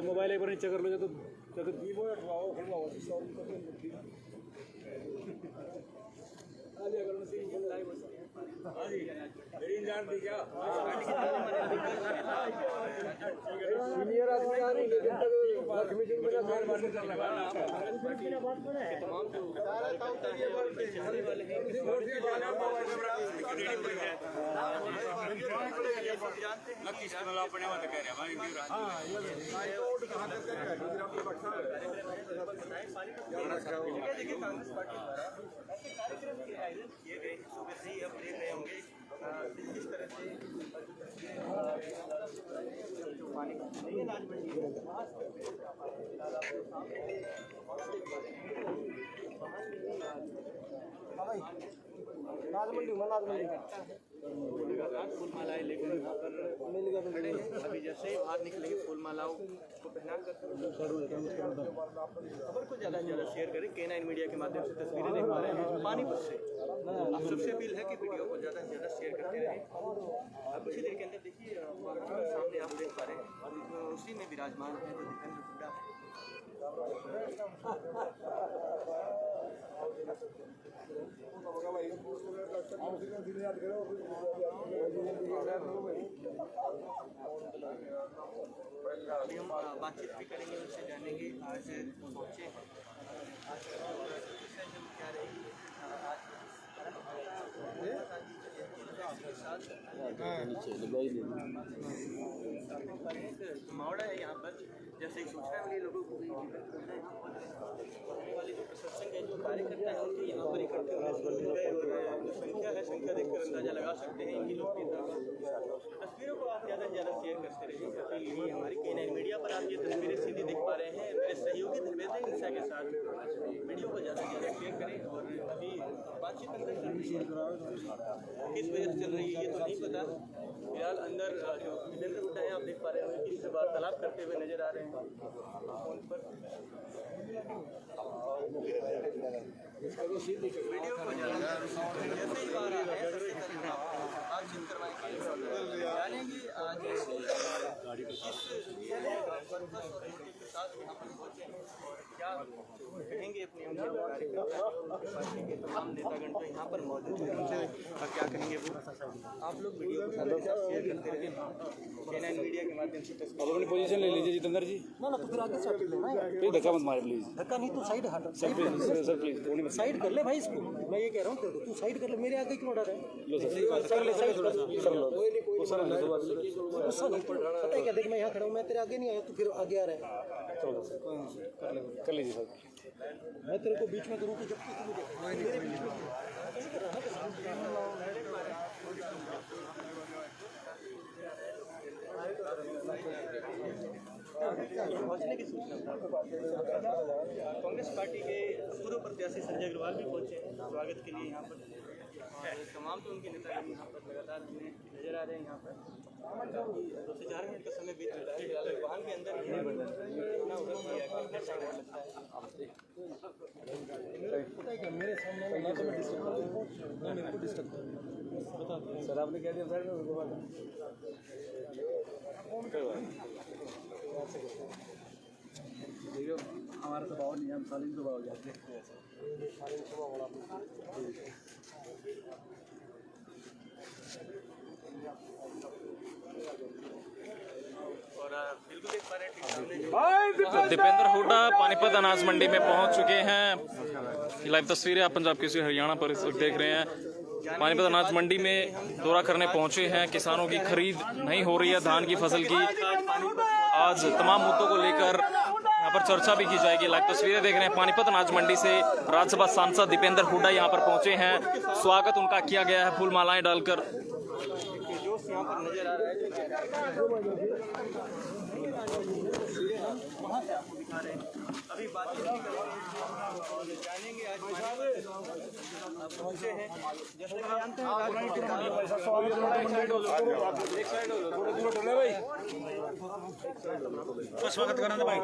Mobile एक बार नीचे कर लो तो कीबोर्ड हटवाओ खुलवाओ सीनियर आदमी आ रही फूल मालाएं लेकर यहाँ पर खड़े हैं। अभी जैसे ही बाहर निकलेंगे फूल मालाओं को पहना कर खबर को ज़्यादा से ज़्यादा शेयर करें। K9 मीडिया के माध्यम से तस्वीरें देख पा रहे हैं पानीपत से। आप सबसे अपील है कि वीडियो को ज़्यादा से ज़्यादा शेयर करते रहें। अब कुछ देर के अंदर देखिए सामने आप देख पा रहे हैं उसी में विराजमान है जो दीपेंद्र हुड्डा है। अभी हम बातचीत भी करेंगे उनसे जानेंगे आज पहुँचे हैं आज क्या रहेगी मावड़ा है यहाँ पर जैसे सूचना मिली लोगों को वाले जो प्रशासन के जो कार्यकर्ता है उनके यहाँ पर इकट्ठे हुए जो संख्या है संख्या देखकर अंदाजा लगा सकते हैं इन्हीं लोग की तस्वीरों को आप ज़्यादा से ज़्यादा शेयर करते रहिए अपील यही हमारी K9 मीडिया पर आप ये तस्वीरें सीधी देख पा रहे हैं। मेरे सहयोगी धर्मेंद्र हिंसा के साथ वीडियो को ज़्यादा से ज़्यादा शेयर करें और अभी बातचीत अंदर चल रही है किस वजह से चल रही है ये तो नहीं पता। फिलहाल अंदर जो दीपेंद्र हुड्डा है आप देख पा रहे हैं किस से वार्तालाप करते हुए नजर आ रहे हैं फोन पर। वीडियो को जैसे ही बाहर आ रहे हैं बातचीत करवाएंगे जानेंगे आज किस के साथ यहाँ पर पहुँचे और क्या कहेंगे अपने पार्टी के तमाम नेतागण तो यहाँ पर मौजूद हैं उनसे क्या कहेंगे वो आप लोग वीडियो को शेयर करते रहिए K9 मीडिया के माध्यम से। अब अपनी पोजीशन ले लीजिए जितेंद्र जी। ना तो फिर आगे साइड लेना है प्लीज धक्का मत मारे प्लीज। धक्का नहीं तू साइड हट सर प्लीज साइड कर ले भाई इसको मैं ये कह रहा हूँ तू साइड कर ले मेरे आगे क्यों डर है। लो सर साइड थोड़ा सा पता है क्या देख मैं यहाँ खड़ा हूँ मैं तेरे आगे नहीं आया तू फिर आगे आ रहा है। चलो कर लीजिए सर मैं तेरे को बीच में करूँ कि जब तक पहुंचने की सूचना कांग्रेस पार्टी के पूर्व प्रत्याशी संजय अग्रवाल भी पहुंचे स्वागत के लिए यहाँ पर तमाम तो उनके नेता यहाँ पर लगातार हमें नजर आ रहे हैं। यहाँ पर 2 से 4 मिनट का समय बीत चुका है। वाहन के अंदर इतना उधर किया कितने टाइम लगता है मेरे सामने ना तो मैं डिस्टर्ब ना मेरे को डिस्टर्ब बता सर आपने क्या दिया साइड में उसके बाद देखिए हमारा स्वभाव नहीं है, हम सालिम स्वभाव जाते हैं। दीपेंद्र हुड्डा पानीपत अनाज मंडी में पहुंच चुके हैं। लाइव तस्वीरें आप पंजाब केसरी हरियाणा पर इस वक्त देख रहे हैं। पानीपत अनाज मंडी में दौरा करने पहुंचे हैं। किसानों की खरीद नहीं हो रही है धान की फसल की। आज तमाम मुद्दों को लेकर यहाँ पर चर्चा भी की जाएगी। लाइव तस्वीरें देख रहे हैं पानीपत अनाज मंडी से राज्यसभा सांसद दीपेंद्र हुड्डा यहाँ पर पहुंचे हैं। स्वागत उनका किया गया है फूल मालाएं डालकर। जोश यहाँ पर नजर आ रहा है। वहाँ से आपको दिखा रहे हैं। अभी बातचीत नहीं करेंगे और जानेंगे आज आप पहुँचे हैं। जैसे कि जानते हैं स्वागत कराना भाई।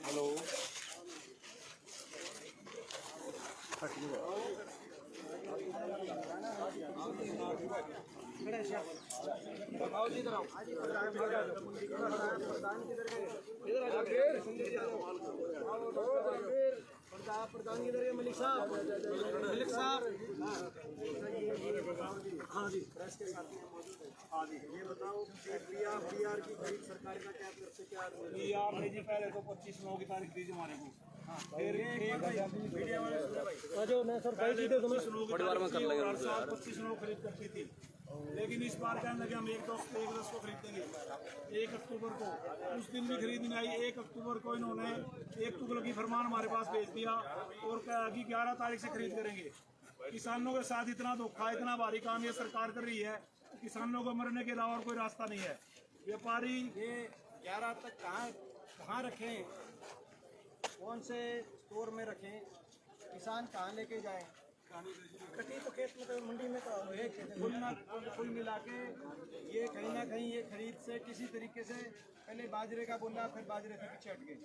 हेलो प्रधान किधर है? मलिक साहब हाँ जी प्रेस के साथ में मौजूद है। हाँ जी ये बताओ पीआर की खरीद सरकार का क्या तरफ से क्या पीआर ने जी पहले तो 25/9 की तारीख दी हमारे को। फिर मीडिया वाले जो मैं सर भाई जी तो बड़ी बार में कर लेंगे 25/9 खरीद करती थी, लेकिन इस बार कहने लगे हम 1/10 को खरीदेंगे 1 अक्टूबर को। उस दिन भी खरीद नहीं आई। 1 अक्टूबर को इन्होंने 1 तुगलक की फरमान हमारे पास भेज दिया और कहा कि 11 तारीख से खरीद करेंगे। किसानों के साथ इतना धोखा, इतना भारी काम ये सरकार कर रही है। किसानों को मरने के अलावा और कोई रास्ता नहीं है। व्यापारी ये 11 तक कहाँ रखें, कौन से स्टोर में रखें, किसान कहाँ लेके जाएं? कटी तो खेत में तो मंडी में तो कुल मिला के ये कहीं ना कहीं ये खरीद से किसी तरीके से पहले बाजरे का बोला, फिर बाजरे से पीछे हट गए।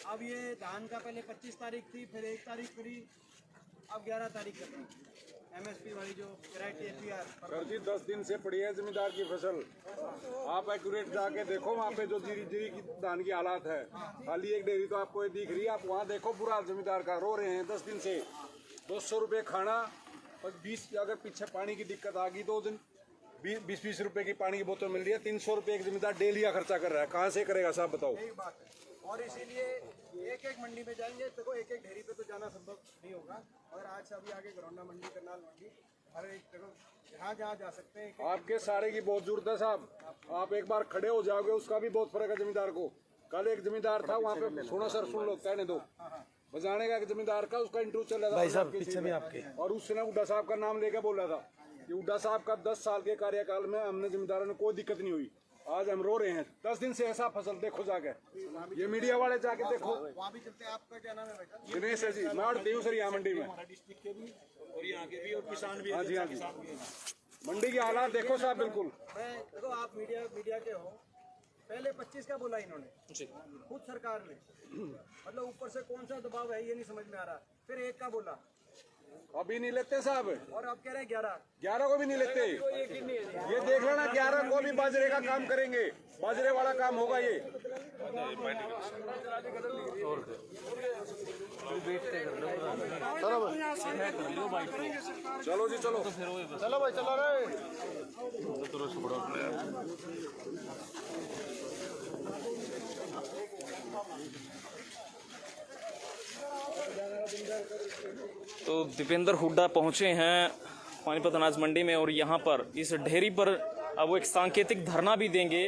अब ये धान का पहले 25 तारीख थी, फिर 1 तारीख करी, अब 11 तारीख कर दी। MSP वाली जो वैरायटी है पीआर सर जी 10 दिन से पड़ी है जमींदार की फसल। आप एक्यूरेट जाके देखो वहाँ पे जो जीरी की धान की हालात है। खाली एक डेयरी तो आपको ये दिख रही है, आप वहाँ देखो बुरा जमींदार का रो रहे हैं 10 दिन से। 200 रुपये खाना और 20 अगर पीछे पानी की दिक्कत आ गई तो दिन 20-20 रुपये की पानी की बोतल मिल रही है। 300 रुपये एक जमींदार डेली का खर्चा कर रहा है। कहाँ से करेगा साहब बताओ। यही बात है और इसीलिए एक मंडी में जाएंगे तो एक ढेरी पे तो जाना संभव नहीं होगा। और आज से अभी आगे घरौंडा मंडी, करनाल मंडी, हर एक जगह जहाँ जा सकते हैं। आपके सारे की बहुत जरूरत है साहब। आप एक बार खड़े हो जाओगे उसका भी बहुत फर्क है जमींदार को। कल एक जमींदार था वहाँ पे, सुनो सर सुन लो कहने दो, बजाने का एक जमींदार का उसका इंटरव्यू चल रहा था भाई साहब पीछे में आपके, और उसने हुड्डा साहब का नाम लेकर बोला था कि हुड्डा साहब का 10 साल के कार्यकाल में हमने जमींदारों ने कोई दिक्कत नहीं हुई। आज हम रो रहे हैं 10 दिन से ऐसा फसल देखो जाके, ये मीडिया वाले जाके देखो। वहाँ भी चलते हैं। आपका क्या नाम है भाई? दिनेश है जी, मैं आड़ती हूँ सर यहाँ मंडी में। डिस्ट्रिक्ट के भी और यहाँ के भी और किसान भी। हाँ जी हाँ जी, मंडी की हालात देखो साहब बिल्कुल। मैं देखो आप मीडिया के हो, पहले 25 का बोला इन्होंने खुद सरकार ने, मतलब ऊपर से कौन सा दबाव है ये नहीं समझ में आ रहा। फिर 1 का बोला, अभी नहीं लेते साहब, और अब कह रहे हैं 11 को भी नहीं लेते। ये देख लेना 11 को भी बाजरे का काम करेंगे, बाजरे वाला काम होगा ये। चलो जी चलो, चलो भाई चलो रे। तो दीपेंद्र हुड्डा पहुंचे हैं पानीपत अनाज मंडी में और यहाँ पर इस ढेरी पर अब वो एक सांकेतिक धरना भी देंगे।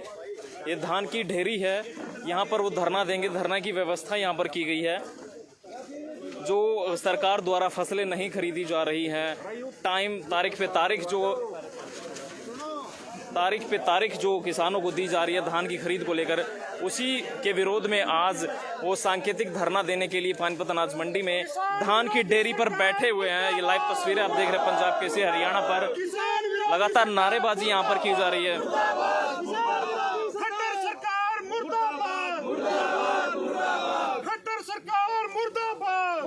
ये धान की ढेरी है, यहाँ पर वो धरना देंगे। धरना की व्यवस्था यहाँ पर की गई है। जो सरकार द्वारा फसलें नहीं खरीदी जा रही हैं, तारीख पे तारीख जो किसानों को दी जा रही है धान की खरीद को लेकर, उसी के विरोध में आज वो सांकेतिक धरना देने के लिए पानीपत अनाज मंडी में धान की डेयरी पर बैठे हुए हैं। ये लाइव तस्वीरें आप देख रहे हैं पंजाब केसरी हरियाणा पर। लगातार नारेबाजी यहाँ पर की जा रही है। खट्टर सरकार मुर्दाबाद, खट्टर सरकार मुर्दाबाद,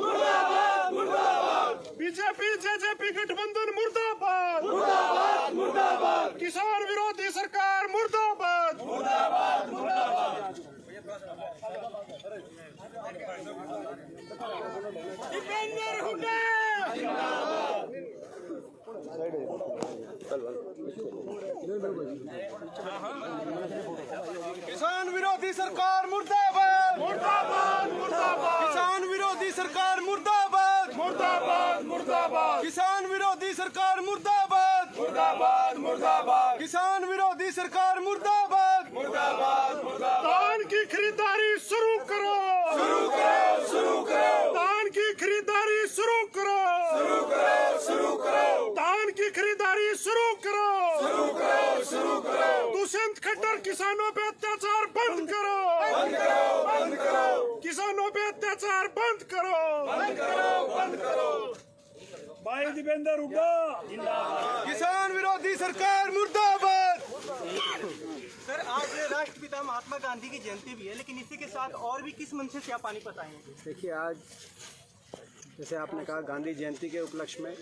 बीजेपी जेजेपी गठबंधन मुर्दाबाद, किसान विरोधी सरकार मुर्दाबाद। दीपेंद्र हुड्डा किसान विरोधी सरकार मुर्दाबाद, मुर्दाबाद, मुर्दाबाद। किसान विरोधी सरकार मुर्दाबाद, मुर्दाबाद, मुर्दाबाद। किसान विरोधी सरकार मुर्दाबाद, मुर्दाबाद, मुर्दाबाद। किसान विरोधी सरकार मुर्दाबाद, मुर्दाबाद, मुर्दाबाद। धान की खरीदारी शुरू करो, शुरू करो, शुरू करो। धान की खरीदारी शुरू करो, शुरू करो, शुरू करो। धान की खरीदारी शुरू करो, शुरू करो, शुरू करो। दुष्यंत खट्टर किसानों पे अत्याचार बंद करो, बंद करो, बंद करो। किसानों पे अत्याचार बंद करो, बंद करो, बंद करो। भाई दीपेंद्र हुड्डा किसान विरोधी सरकार मुर्दाबाद। सर, आज राष्ट्रपिता महात्मा गांधी की जयंती भी है, लेकिन इसी के साथ और भी किस मंशे से आप पानीपत आए हैं? देखिए, आज जैसे आपने कहा गांधी जयंती के उपलक्ष्य में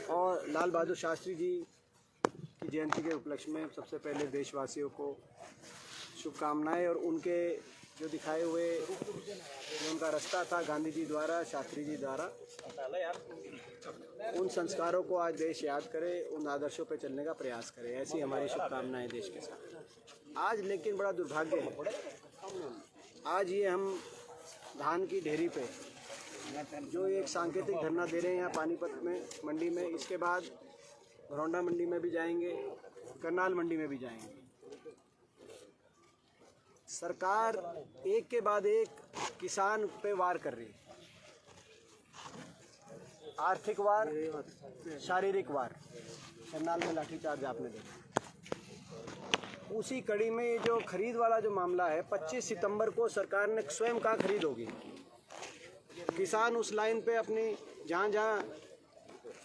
और लाल बहादुर शास्त्री जी की जयंती के उपलक्ष्य में सबसे पहले देशवासियों को शुभकामनाएं। और उनके जो दिखाए हुए जो उनका रास्ता था गांधी जी द्वारा, शास्त्री जी द्वारा, उन संस्कारों को आज देश याद करे, उन आदर्शों पे चलने का प्रयास करे। ऐसी हमारी शुभकामनाएं देश के साथ। आज लेकिन बड़ा दुर्भाग्य है, आज ये हम धान की ढेरी पे जो एक सांकेतिक धरना दे रहे हैं यहाँ पानीपत में मंडी में, इसके बाद घरौंडा मंडी में भी जाएंगे, करनाल मंडी में भी जाएंगे। सरकार एक के बाद एक किसान पे वार कर रही है। आर्थिक वार, शारीरिक वार। करनाल में लाठीचार्ज आपने देखा। उसी कड़ी में ये जो खरीद वाला जो मामला है, 25 सितंबर को सरकार ने स्वयं कहा खरीद होगी। किसान उस लाइन पे अपनी जहाँ जहाँ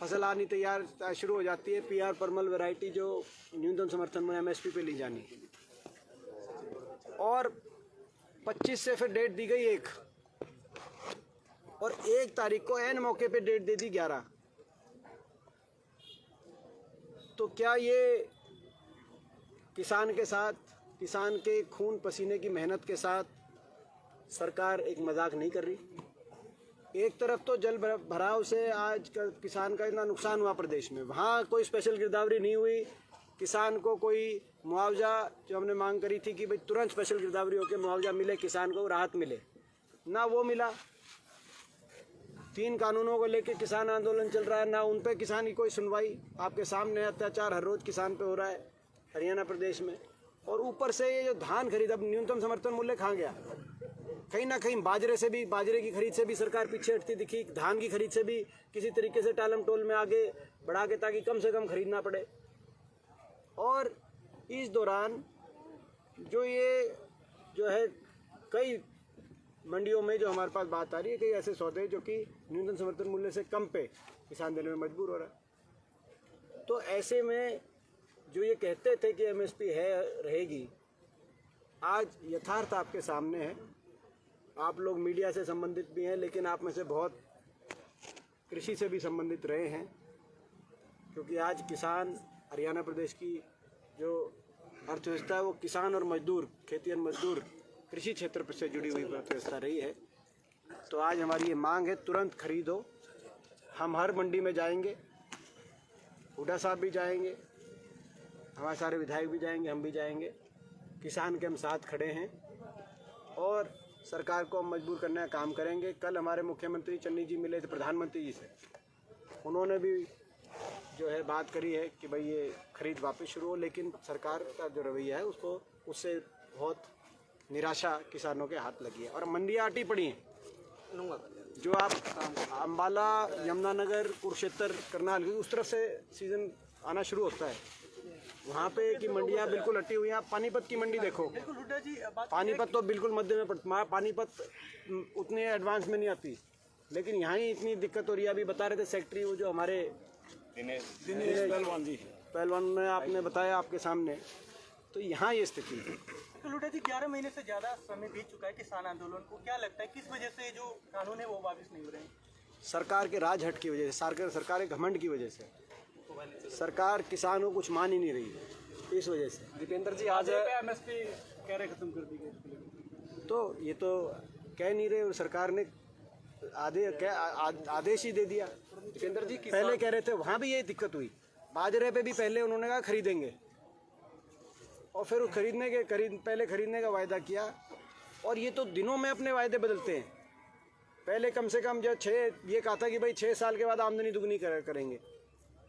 फसल आनी तैयार शुरू हो जाती है, PR परमल वैरायटी जो न्यूनतम समर्थन मूल्य MSP पे ली जानी, और 25 से फिर डेट दी गई 1, और 1 तारीख को ऐन मौके पे डेट दे दी 11। तो क्या ये किसान के साथ, किसान के खून पसीने की मेहनत के साथ सरकार एक मजाक नहीं कर रही? एक तरफ तो जल भराव से आज का किसान का इतना नुकसान हुआ प्रदेश में, वहाँ कोई स्पेशल गिरदावरी नहीं हुई। किसान को कोई मुआवजा जो हमने मांग करी थी कि भाई तुरंत स्पेशल गिरदावरी होकर मुआवजा मिले, किसान को राहत मिले, ना वो मिला। 3 कानूनों को लेकर किसान आंदोलन चल रहा है, ना उन पे किसान की कोई सुनवाई। आपके सामने अत्याचार हर रोज किसान पे हो रहा है हरियाणा प्रदेश में। और ऊपर से ये जो धान खरीद, अब न्यूनतम समर्थन मूल्य कहाँ गया? कहीं ना कहीं बाजरे से भी, बाजरे की खरीद से भी सरकार पीछे हटती दिखी। धान की खरीद से भी किसी तरीके से टालम टोल में आगे बढ़ा के, ताकि कम से कम खरीदना पड़े। और इस दौरान जो ये जो है कई मंडियों में जो हमारे पास बात आ रही है, कई ऐसे सौदे जो कि न्यूनतम समर्थन मूल्य से कम पे किसान देने में मजबूर हो रहा है। तो ऐसे में जो ये कहते थे कि MSP है, रहेगी, आज यथार्थ आपके सामने है। आप लोग मीडिया से संबंधित भी हैं, लेकिन आप में से बहुत कृषि से भी संबंधित रहे हैं, क्योंकि आज किसान, हरियाणा प्रदेश की जो अर्थव्यवस्था है वो किसान और मजदूर, खेती और मजदूर, कृषि क्षेत्र से जुड़ी हुई अर्थव्यवस्था रही है। तो आज हमारी ये मांग है, तुरंत खरीद हो। हम हर मंडी में जाएंगे, हुड्डा साहब भी जाएंगे, हमारे सारे विधायक भी जाएंगे, हम भी जाएंगे। किसान के हम साथ खड़े हैं और सरकार को हम मजबूर करने का काम करेंगे। कल हमारे मुख्यमंत्री चन्नी जी मिले थे प्रधानमंत्री जी से, उन्होंने भी जो है बात करी है कि भाई ये खरीद वापस शुरू हो, लेकिन सरकार का जो रवैया है उससे बहुत निराशा किसानों के हाथ लगी है। और मंडियाँ अटी पड़ी हैं, जो आप अम्बाला, यमुनानगर, कुरुक्षेत्र, करनाल उस तरफ से सीज़न आना शुरू होता है, वहाँ पे की मंडियाँ बिल्कुल अटी हुई हैं। आप पानीपत की मंडी देखो, पानीपत तो बिल्कुल मध्य में पड़ता, पानीपत उतने एडवांस में नहीं आती, लेकिन यहाँ ही इतनी दिक्कत हो रही है। अभी बता रहे थे सेक्रेटरी वो जो हमारे दिनेश पहलवान ने आपने बताया आपके सामने, तो यहाँ ये स्थिति है। तो लुटा जी 11 महीने से ज़्यादा समय बीत चुका है किसान आंदोलन को, क्या लगता है किस वजह से जो कानून है वो वापस नहीं हो रहे हैं? सरकार के राजहट की वजह से, सरकार के घमंड की वजह से, सरकार किसान को कुछ मान ही नहीं रही है, इस वजह से। दीपेंद्र जी आज MSP कह रहे खत्म कर दी गई, तो ये तो कह नहीं रहे और सरकार ने आदेश ही दे दिया। दीपेंद्र जी पहले कह रहे थे, वहाँ भी ये दिक्कत हुई, बाजरे पे भी पहले उन्होंने कहा खरीदेंगे, और फिर पहले खरीदने का वायदा किया, और ये तो दिनों में अपने वायदे बदलते हैं। पहले कम से कम जो ये कहा था कि भाई 6 साल के बाद आमदनी दुगनी करेंगे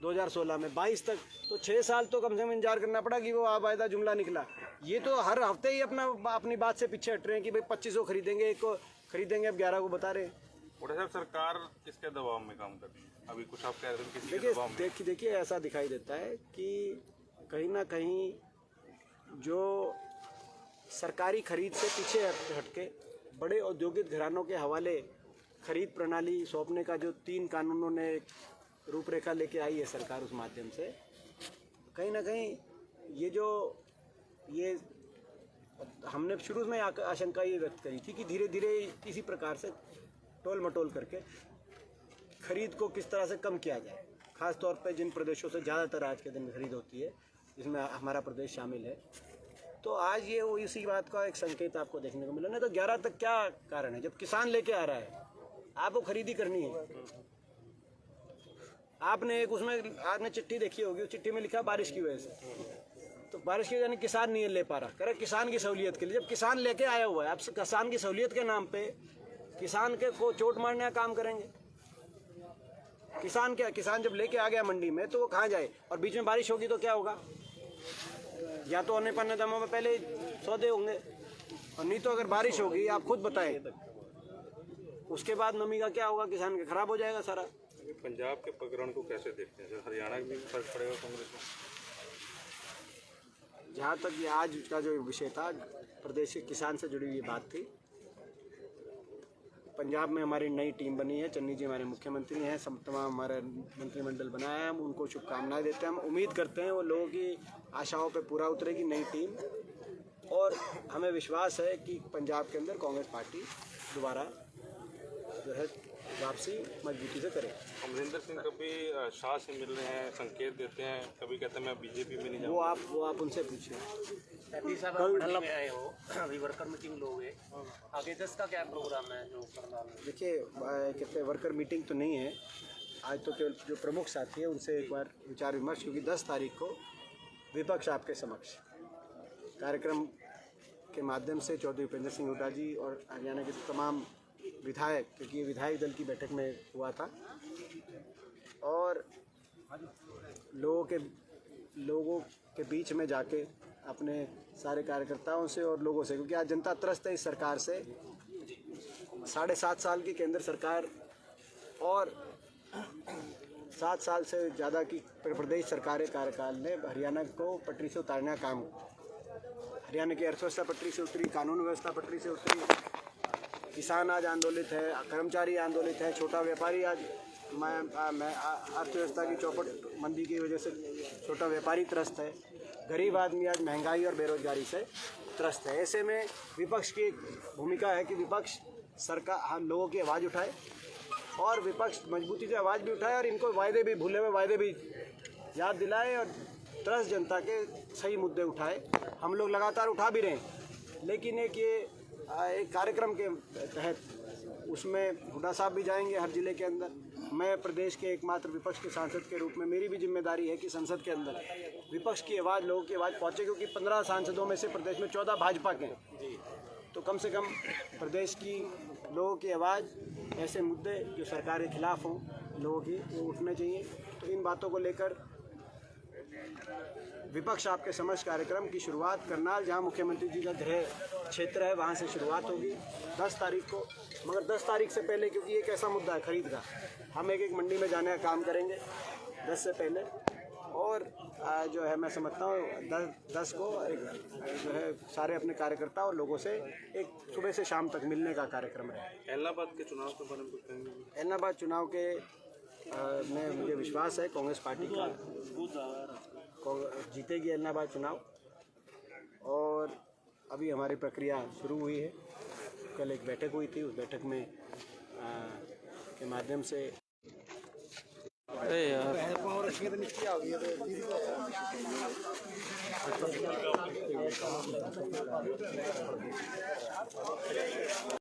2016 में, 22 तक, तो 6 साल तो कम से कम इंतजार करना पड़ा कि वो वायदा जुमला निकला। ये तो हर हफ्ते ही अपनी बात से पीछे हट रहे हैं कि भाई 2500 खरीदेंगे, 1 को खरीदेंगे, अब 11 को बता रहे हैं। साहब सरकार किसके दबाव में काम कर रही है? अभी कुछ आप कह रहे हैं किसके दबाव में? देखिए ऐसा दिखाई देता है कि कहीं ना कहीं जो सरकारी खरीद से पीछे हटके बड़े औद्योगिक घरानों के हवाले खरीद प्रणाली सौंपने का जो 3 कानूनों ने रूपरेखा लेके आई है सरकार, उस माध्यम से कहीं ना कहीं ये हमने शुरू में आशंका ये व्यक्त करी थी कि धीरे धीरे इसी प्रकार से टोल मटोल करके खरीद को किस तरह से कम किया जाए, खास तौर पे जिन प्रदेशों से ज़्यादातर आज के दिन खरीद होती है, जिसमें हमारा प्रदेश शामिल है। तो आज ये वो इसी बात का एक संकेत आपको देखने को मिला। नहीं तो 11 तक क्या कारण है, जब किसान लेके आ रहा है, आपको खरीदी करनी है। आपने चिट्ठी देखी होगी, उस चिट्ठी में लिखा बारिश की वजह से, तो बारिश की वजह यानी किसान नहीं ले पा रहा, कह रहे किसान की सहूलियत के लिए। जब किसान लेके आया हुआ है, आप किसान की सहूलियत के नाम पे किसान के को चोट मारने का काम करेंगे। किसान जब लेके आ गया मंडी में, तो वो कहाँ जाए? और बीच में बारिश होगी तो क्या होगा? या तो अन्य पन्ने दामों में पहले सौदे होंगे, और नहीं तो अगर बारिश होगी, आप खुद बताएं, उसके बाद नमी का क्या होगा? किसान का खराब हो जाएगा सारा। पंजाब के प्रकरण को कैसे देखते हैं सर? हरियाणा में भी फर्क पड़ेगा कांग्रेस में? जहाँ तक ये आज का जो विषय था, प्रदेश के किसान से जुड़ी हुई बात थी। पंजाब में हमारी नई टीम बनी है, चन्नी जी हमारे मुख्यमंत्री हैं, तमाम हमारा मंत्रिमंडल बनाया है, हम उनको शुभकामनाएं देते हैं। हम उम्मीद करते हैं वो लोगों की आशाओं पे पूरा उतरेगी नई टीम, और हमें विश्वास है कि पंजाब के अंदर कांग्रेस पार्टी दोबारा जो है वापसी मजबूती से करे। अमरिंदर सिंह कभी शाह से मिल रहे हैं, संकेत देते हैं, कभी कहते हैं मैं बीजेपी में नहीं वो जाऊँगा। आप उनसे पूछिए। कल में आए हो, अभी वर्कर मीटिंग लोगे, आगे 10 का क्या प्रोग्राम है जो करना है? देखिए, कहते वर्कर मीटिंग तो नहीं है आज, तो केवल जो प्रमुख साथी है उनसे एक बार विचार विमर्श, क्योंकि 10 तारीख को विपक्ष आपके समक्ष कार्यक्रम के माध्यम से चौधरी उपेंद्र सिंह हुड्डा जी और हरियाणा के तमाम विधायक, क्योंकि ये विधायक दल की बैठक में हुआ था, और लोगों के बीच में जाके अपने सारे कार्यकर्ताओं से और लोगों से, क्योंकि आज जनता त्रस्त है इस सरकार से। 7.5 साल की केंद्र सरकार और 7 साल से ज़्यादा की प्रदेश सरकार कार्यकाल ने हरियाणा को पटरी से उतारने का काम, हरियाणा की अर्थव्यवस्था पटरी से उतरी, कानून व्यवस्था पटरी से उतरी, किसान आज आंदोलित है, कर्मचारी आंदोलित है, छोटा व्यापारी आज अर्थव्यवस्था की चौपट मंदी की वजह से छोटा व्यापारी त्रस्त है, गरीब आदमी आज महंगाई और बेरोजगारी से त्रस्त है। ऐसे में विपक्ष की एक भूमिका है कि विपक्ष सरकार लोगों की आवाज़ उठाए, और विपक्ष मजबूती से आवाज़ भी उठाए, और इनको वायदे भी, भूले हुए वायदे भी याद दिलाए, और त्रस्त जनता के सही मुद्दे उठाए। हम लोग लगातार उठा भी रहे हैं, लेकिन एक कार्यक्रम के तहत उसमें हुड्डा साहब भी जाएंगे हर जिले के अंदर। मैं प्रदेश के एकमात्र विपक्ष के सांसद के रूप में मेरी भी जिम्मेदारी है कि संसद के अंदर विपक्ष की आवाज़, लोगों की आवाज़ पहुँचे, क्योंकि 15 सांसदों में से प्रदेश में 14 भाजपा के हैं। तो कम से कम प्रदेश की लोगों की आवाज़, ऐसे मुद्दे जो सरकार के खिलाफ हों लोगों की, वो उठने चाहिए। तो इन बातों को लेकर विपक्ष आपके समक्ष कार्यक्रम की शुरुआत करनाल, जहां मुख्यमंत्री जी का गृह क्षेत्र है, वहां से शुरुआत होगी 10 तारीख को। मगर 10 तारीख से पहले, क्योंकि एक ऐसा मुद्दा है खरीद का, हम एक एक मंडी में जाने का काम करेंगे 10 से पहले। और जो है मैं समझता हूँ 10 को एक जो है सारे अपने कार्यकर्ता और लोगों से एक सुबह से शाम तक मिलने का कार्यक्रम है। इलाहाबाद के चुनाव के बारे में कुछ कहेंगे? इलाहाबाद चुनाव के में मुझे विश्वास है कांग्रेस पार्टी का जीतेगी इलाहाबाद चुनाव। और अभी हमारी प्रक्रिया शुरू हुई है। कल एक बैठक हुई थी, उस बैठक में के माध्यम से अरे यार